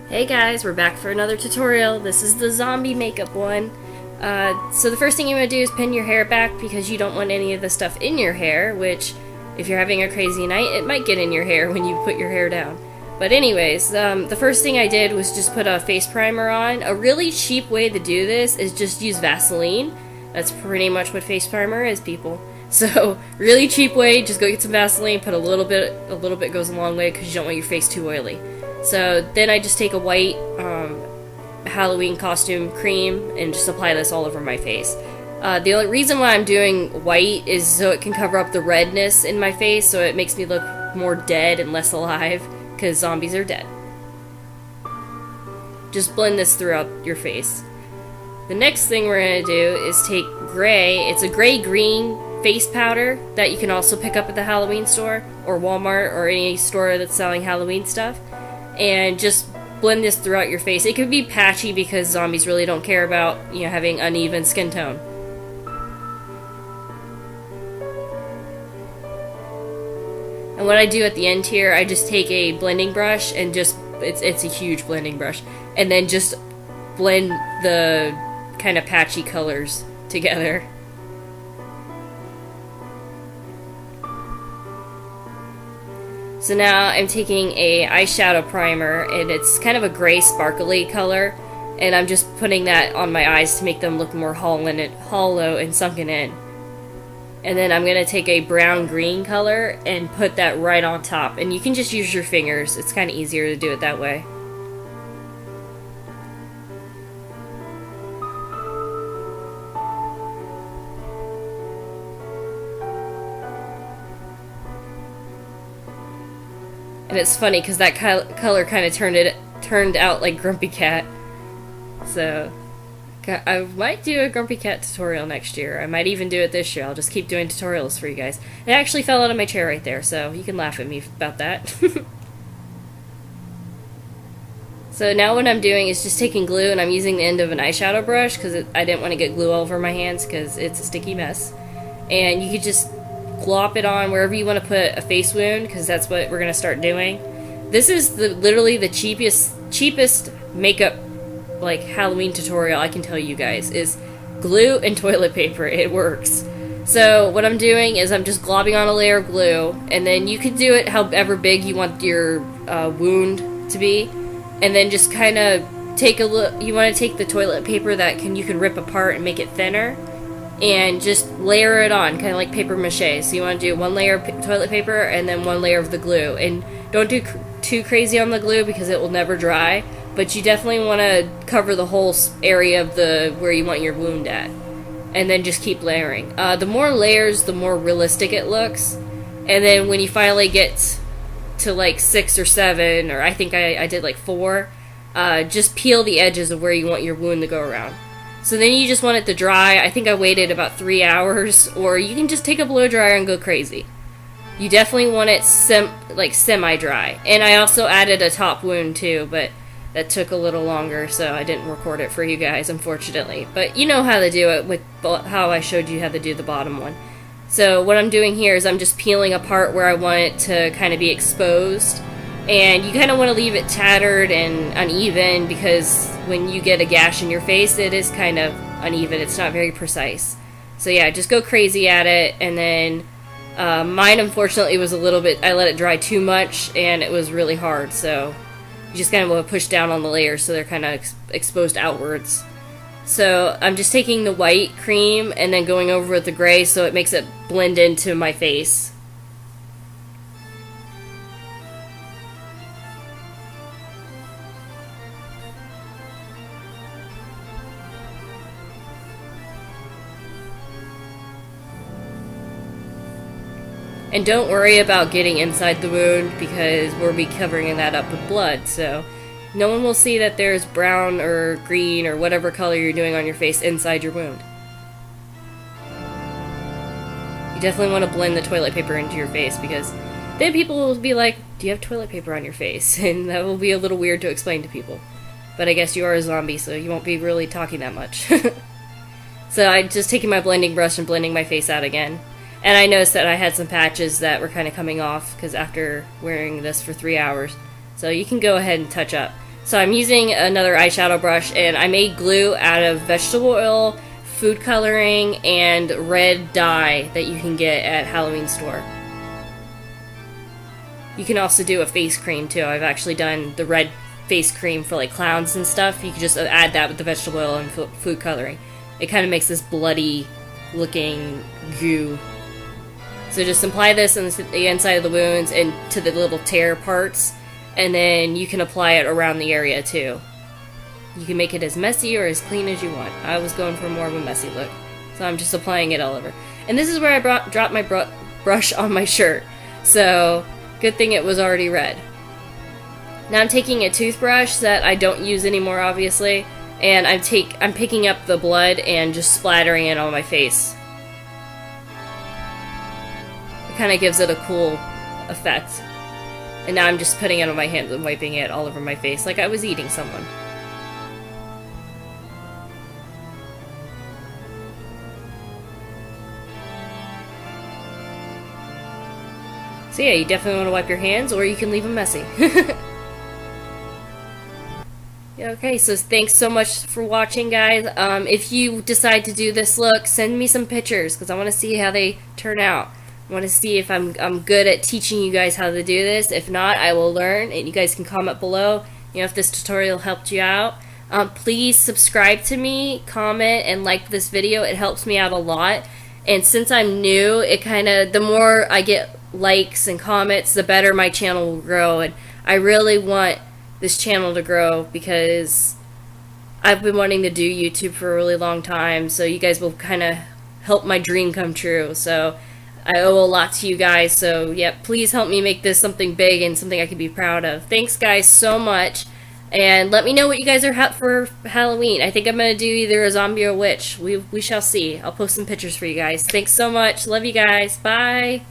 Hey guys, we're back for another tutorial. This is the zombie makeup one. So the first thing you want to do is pin your hair back because you don't want any of the stuff in your hair, which if you're having a crazy night, it might get in your hair when you put your hair down. But anyways, the first thing I did was just put a face primer on. A really cheap way to do this is just use Vaseline. That's pretty much what face primer is, people. So, really cheap way, just go get some Vaseline, put a little bit goes a long way because you don't want your face too oily. So then I just take a white Halloween costume cream and just apply this all over my face. The only reason why I'm doing white is so it can cover up the redness in my face, so it makes me look more dead and less alive, because zombies are dead. Just blend this throughout your face. The next thing we're going to do is take gray. It's a gray-green face powder that you can also pick up at the Halloween store or Walmart or any store that's selling Halloween stuff, and just blend this throughout your face. It could be patchy because zombies really don't care about, having uneven skin tone. And what I do at the end here, I just take a blending brush and it's a huge blending brush, and then just blend the kind of patchy colors together. So now I'm taking a eyeshadow primer, and it's kind of a gray sparkly color, and I'm just putting that on my eyes to make them look more hollow and sunken in. And then I'm going to take a brown-green color and put that right on top, and you can just use your fingers. It's kind of easier to do it that way. And it's funny because that color kind of turned out like Grumpy Cat. So I might do a Grumpy Cat tutorial next year. I might even do it this year. I'll just keep doing tutorials for you guys. It actually fell out of my chair right there, so you can laugh at me about that. So now what I'm doing is just taking glue, and I'm using the end of an eyeshadow brush because I didn't want to get glue all over my hands because it's a sticky mess. And you could just glop it on wherever you want to put a face wound, because that's what we're going to start doing. This is literally the cheapest makeup like Halloween tutorial I can tell you guys, is glue and toilet paper. It works. So what I'm doing is I'm just globbing on a layer of glue, and then you can do it however big you want your wound to be, and then just kind of take a look. You want to take the toilet paper that you can rip apart and make it thinner, and just layer it on, kind of like paper mache. So you want to do one layer of toilet paper and then one layer of the glue. And don't do too crazy on the glue because it will never dry, but you definitely want to cover the whole area of where you want your wound at. And then just keep layering. The more layers, the more realistic it looks. And then when you finally get to like 6 or 7, or I think I did like 4, just peel the edges of where you want your wound to go around. So then you just want it to dry. I think I waited about 3 hours, or you can just take a blow dryer and go crazy. You definitely want it semi-dry. And I also added a top wound too, but that took a little longer, so I didn't record it for you guys, unfortunately. But you know how to do it with how I showed you how to do the bottom one. So what I'm doing here is I'm just peeling apart where I want it to kind of be exposed. And you kind of want to leave it tattered and uneven, because when you get a gash in your face, it is kind of uneven. It's not very precise. So yeah, just go crazy at it. And then mine, unfortunately, was a little bit, I let it dry too much, and it was really hard. So you just kind of want to push down on the layers so they're kind of exposed outwards. So I'm just taking the white cream and then going over with the gray so it makes it blend into my face. And don't worry about getting inside the wound, because we'll be covering that up with blood, so no one will see that there's brown or green or whatever color you're doing on your face inside your wound. You definitely want to blend the toilet paper into your face, because then people will be like, do you have toilet paper on your face? And that will be a little weird to explain to people. But I guess you are a zombie, so you won't be really talking that much. So I'm just taking my blending brush and blending my face out again. And I noticed that I had some patches that were kind of coming off because after wearing this for 3 hours. So you can go ahead and touch up. So I'm using another eyeshadow brush, and I made glue out of vegetable oil, food coloring, and red dye that you can get at Halloween store. You can also do a face cream too. I've actually done the red face cream for like clowns and stuff. You can just add that with the vegetable oil and food coloring. It kind of makes this bloody looking goo. So just apply this on the inside of the wounds and to the little tear parts, and then you can apply it around the area too. You can make it as messy or as clean as you want. I was going for more of a messy look, so I'm just applying it all over. And this is where I dropped my brush on my shirt, so good thing it was already red. Now I'm taking a toothbrush that I don't use anymore, obviously, and I'm picking up the blood and just splattering it on my face. It kind of gives it a cool effect. And now I'm just putting it on my hands and wiping it all over my face like I was eating someone. So yeah, you definitely want to wipe your hands, or you can leave them messy. Okay, so thanks so much for watching, guys. If you decide to do this look, send me some pictures, because I want to see how they turn out. I want to see if I'm good at teaching you guys how to do this. If not, I will learn, and you guys can comment below, if this tutorial helped you out. Please subscribe to me, comment, and like this video. It helps me out a lot. And since I'm new, the more I get likes and comments, the better my channel will grow. And I really want this channel to grow because I've been wanting to do YouTube for a really long time. So you guys will kind of help my dream come true. So I owe a lot to you guys, so yeah, please help me make this something big and something I can be proud of. Thanks, guys, so much, and let me know what you guys are for Halloween. I think I'm going to do either a zombie or a witch. We shall see. I'll post some pictures for you guys. Thanks so much. Love you guys. Bye.